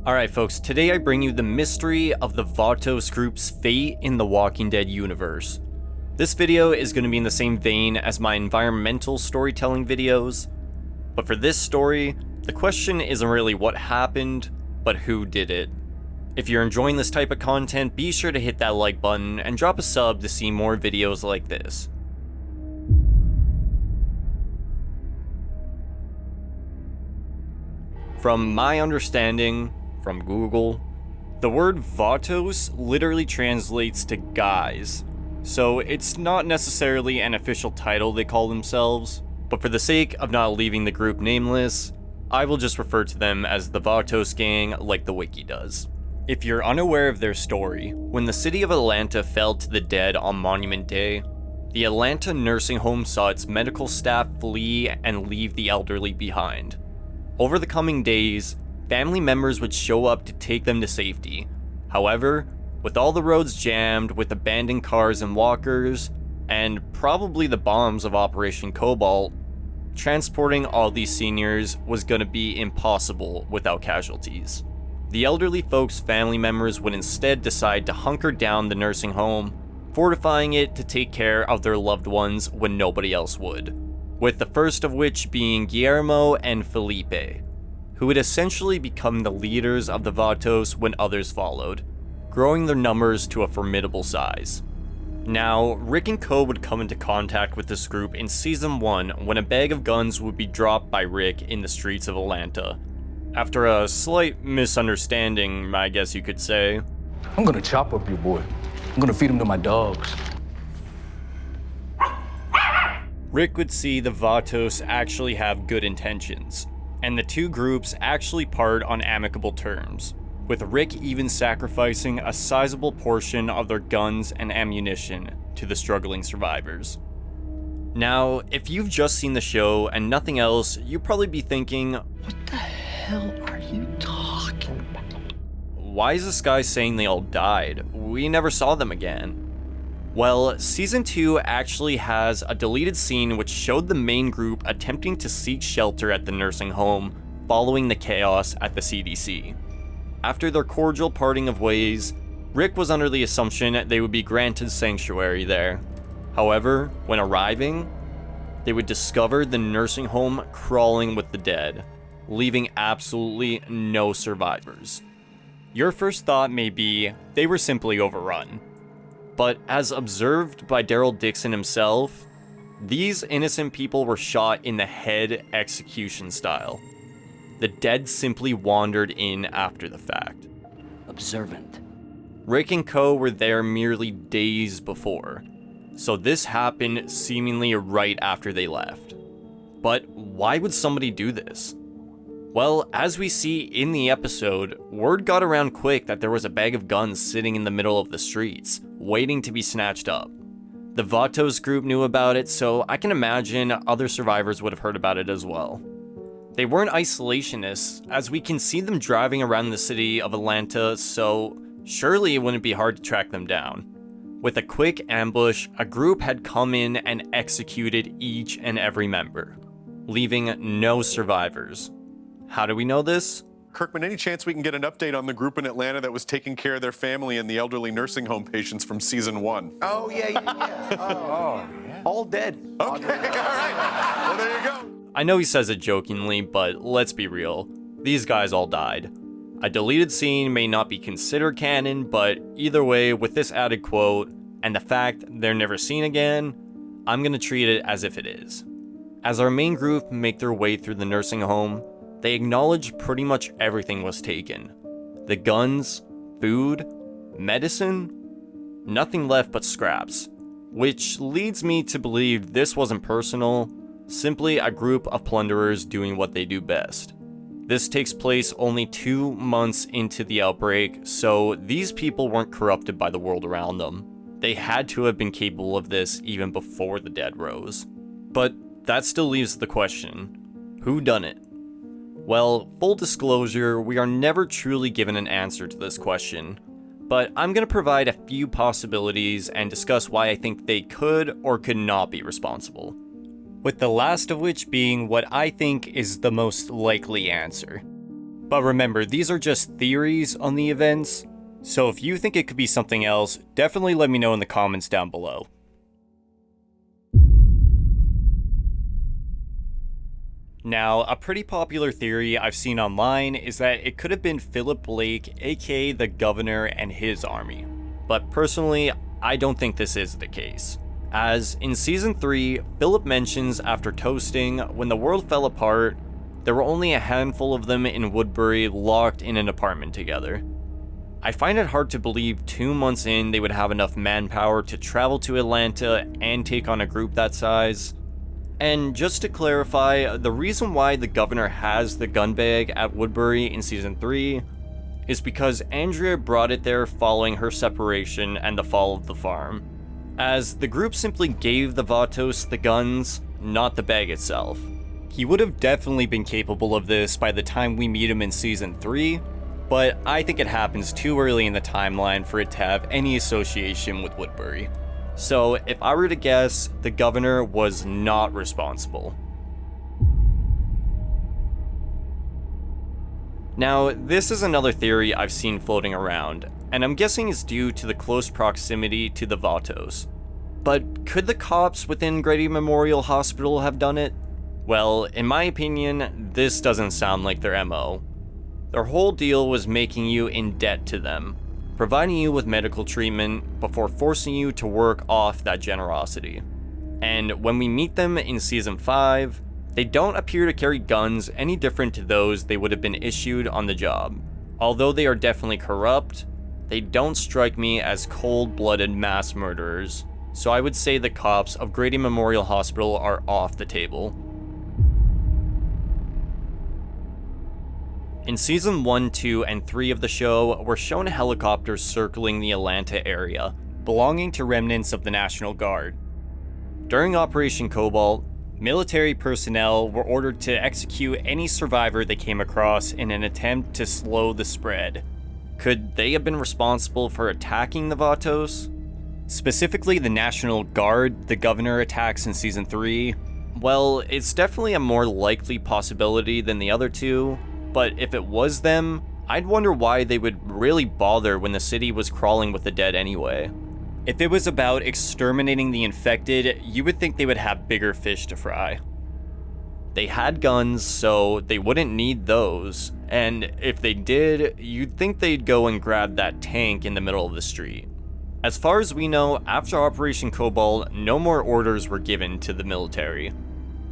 Alright folks, today I bring you the mystery of the Vatos group's fate in the Walking Dead universe. This video is going to be in the same vein as my environmental storytelling videos, but for this story, the question isn't really what happened, but who did it. If you're enjoying this type of content, be sure to hit that like button and drop a sub to see more videos like this. From my understanding, from Google, the word Vatos literally translates to guys, so it's not necessarily an official title they call themselves, but for the sake of not leaving the group nameless, I will just refer to them as the Vatos gang like the wiki does. If you're unaware of their story, when the city of Atlanta fell to the dead on Monument Day, the Atlanta nursing home saw its medical staff flee and leave the elderly behind. Over the coming days, family members would show up to take them to safety. However, with all the roads jammed with abandoned cars and walkers, and probably the bombs of Operation Cobalt, transporting all these seniors was gonna be impossible without casualties. The elderly folks' family members would instead decide to hunker down the nursing home, fortifying it to take care of their loved ones when nobody else would, with the first of which being Guillermo and Felipe, who would essentially become the leaders of the Vatos when others followed, growing their numbers to a formidable size. Now, Rick and Co would come into contact with this group in Season 1 when a bag of guns would be dropped by Rick in the streets of Atlanta. After a slight misunderstanding, I guess you could say. I'm gonna chop up your boy. I'm gonna feed him to my dogs. Rick would see the Vatos actually have good intentions, and the two groups actually part on amicable terms, with Rick even sacrificing a sizable portion of their guns and ammunition to the struggling survivors. Now, if you've just seen the show and nothing else, you'd probably be thinking, what the hell are you talking about? Why is this guy saying they all died? We never saw them again. Well, Season 2 actually has a deleted scene which showed the main group attempting to seek shelter at the nursing home following the chaos at the CDC. After their cordial parting of ways, Rick was under the assumption they would be granted sanctuary there. However, when arriving, they would discover the nursing home crawling with the dead, leaving absolutely no survivors. Your first thought may be they were simply overrun. But as observed by Daryl Dixon himself, these innocent people were shot in the head execution style. The dead simply wandered in after the fact. Observant. Rick and Co were there merely days before, so this happened seemingly right after they left. But why would somebody do this? Well, as we see in the episode, word got around quick that there was a bag of guns sitting in the middle of the streets, waiting to be snatched up. The Vatos group knew about it, so I can imagine other survivors would have heard about it as well. They weren't isolationists, as we can see them driving around the city of Atlanta, so surely it wouldn't be hard to track them down. With a quick ambush, a group had come in and executed each and every member, leaving no survivors. How do we know this? Kirkman, any chance we can get an update on the group in Atlanta that was taking care of their family and the elderly nursing home patients from Season 1? Oh, yeah. Yeah. All dead. Okay, all right. Well, there you go. I know he says it jokingly, but let's be real. These guys all died. A deleted scene may not be considered canon, but either way, with this added quote, and the fact they're never seen again, I'm gonna treat it as if it is. As our main group make their way through the nursing home, they acknowledge pretty much everything was taken. The guns, food, medicine, nothing left but scraps. Which leads me to believe this wasn't personal, simply a group of plunderers doing what they do best. This takes place only 2 months into the outbreak, so these people weren't corrupted by the world around them. They had to have been capable of this even before the dead rose. But that still leaves the question, who done it? Well, full disclosure, we are never truly given an answer to this question, but I'm going to provide a few possibilities and discuss why I think they could or could not be responsible. With the last of which being what I think is the most likely answer. But remember, these are just theories on the events, so if you think it could be something else, definitely let me know in the comments down below. Now, a pretty popular theory I've seen online is that it could have been Philip Blake, aka the governor, and his army. But personally, I don't think this is the case. As in Season 3, Philip mentions after toasting, when the world fell apart, there were only a handful of them in Woodbury locked in an apartment together. I find it hard to believe 2 months in they would have enough manpower to travel to Atlanta and take on a group that size. And just to clarify, the reason why the governor has the gun bag at Woodbury in Season 3 is because Andrea brought it there following her separation and the fall of the farm, as the group simply gave the Vatos the guns, not the bag itself. He would have definitely been capable of this by the time we meet him in Season 3, but I think it happens too early in the timeline for it to have any association with Woodbury. So if I were to guess, the governor was not responsible. Now, this is another theory I've seen floating around, and I'm guessing it's due to the close proximity to the Vatos. But could the cops within Grady Memorial Hospital have done it? Well, in my opinion, this doesn't sound like their MO. Their whole deal was making you in debt to them, providing you with medical treatment before forcing you to work off that generosity. And when we meet them in Season 5, they don't appear to carry guns any different to those they would have been issued on the job. Although they are definitely corrupt, they don't strike me as cold-blooded mass murderers, so I would say the cops of Grady Memorial Hospital are off the table. In Season 1, 2, and 3 of the show, we're shown helicopters circling the Atlanta area, belonging to remnants of the National Guard. During Operation Cobalt, military personnel were ordered to execute any survivor they came across in an attempt to slow the spread. Could they have been responsible for attacking the Vatos? Specifically the National Guard the governor attacks in Season 3? Well, it's definitely a more likely possibility than the other two, but if it was them, I'd wonder why they would really bother when the city was crawling with the dead anyway. If it was about exterminating the infected, you would think they would have bigger fish to fry. They had guns, so they wouldn't need those, and if they did, you'd think they'd go and grab that tank in the middle of the street. As far as we know, after Operation Cobalt, no more orders were given to the military.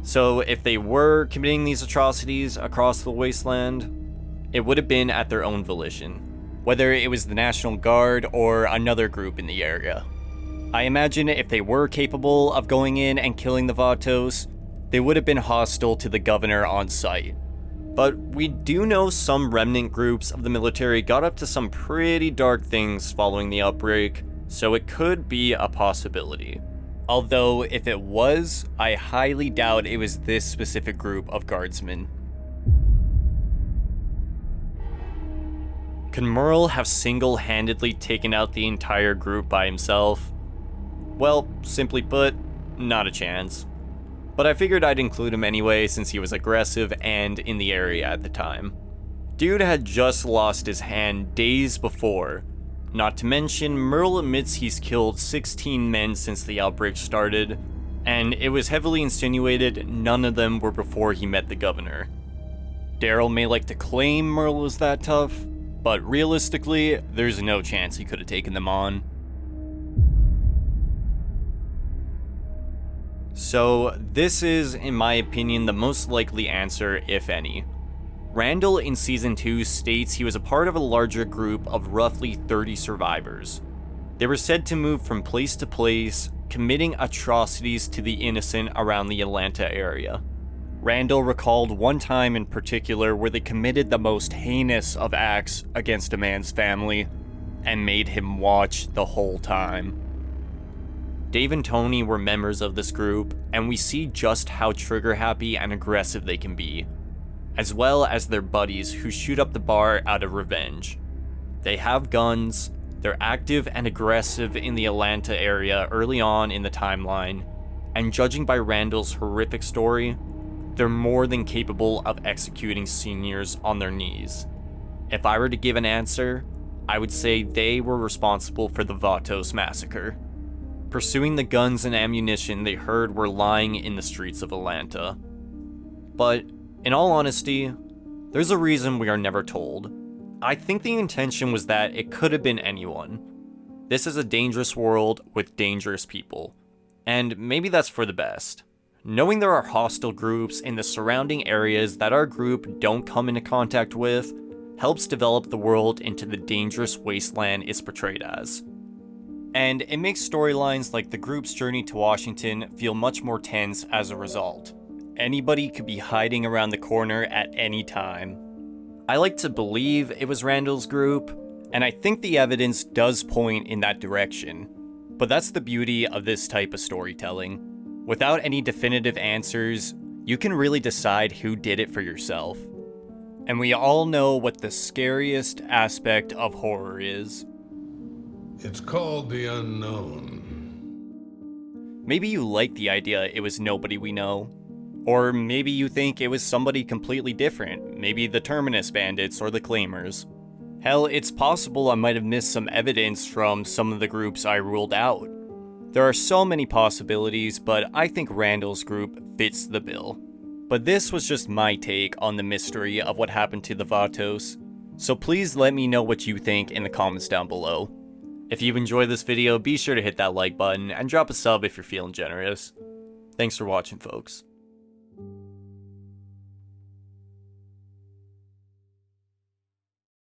So if they were committing these atrocities across the wasteland, it would have been at their own volition, whether it was the National Guard or another group in the area. I imagine if they were capable of going in and killing the Vatos, they would have been hostile to the governor on site. But we do know some remnant groups of the military got up to some pretty dark things following the outbreak, so it could be a possibility. Although, if it was, I highly doubt it was this specific group of guardsmen. Could Merle have single-handedly taken out the entire group by himself? Well, simply put, not a chance. But I figured I'd include him anyway since he was aggressive and in the area at the time. Dude had just lost his hand days before. Not to mention, Merle admits he's killed 16 men since the outbreak started, and it was heavily insinuated none of them were before he met the governor. Daryl may like to claim Merle was that tough, but realistically, there's no chance he could have taken them on. So, this is, in my opinion, the most likely answer, if any. Randall in Season 2 states he was a part of a larger group of roughly 30 survivors. They were said to move from place to place, committing atrocities to the innocent around the Atlanta area. Randall recalled one time in particular where they committed the most heinous of acts against a man's family, and made him watch the whole time. Dave and Tony were members of this group, and we see just how trigger-happy and aggressive they can be, as well as their buddies who shoot up the bar out of revenge. They have guns, they're active and aggressive in the Atlanta area early on in the timeline, and judging by Randall's horrific story, they're more than capable of executing seniors on their knees. If I were to give an answer, I would say they were responsible for the Vatos massacre, pursuing the guns and ammunition they heard were lying in the streets of Atlanta. But, in all honesty, there's a reason we are never told. I think the intention was that it could have been anyone. This is a dangerous world with dangerous people, and maybe that's for the best. Knowing there are hostile groups in the surrounding areas that our group don't come into contact with helps develop the world into the dangerous wasteland it's portrayed as. And it makes storylines like the group's journey to Washington feel much more tense as a result. Anybody could be hiding around the corner at any time. I like to believe it was Randall's group, and I think the evidence does point in that direction. But that's the beauty of this type of storytelling. Without any definitive answers, you can really decide who did it for yourself. And we all know what the scariest aspect of horror is. It's called the unknown. Maybe you like the idea it was nobody we know. Or maybe you think it was somebody completely different, maybe the Terminus Bandits or the Claimers. Hell, it's possible I might have missed some evidence from some of the groups I ruled out. There are so many possibilities, but I think Randall's group fits the bill. But this was just my take on the mystery of what happened to the Vatos, so please let me know what you think in the comments down below. If you enjoyed this video, be sure to hit that like button and drop a sub if you're feeling generous. Thanks for watching, folks.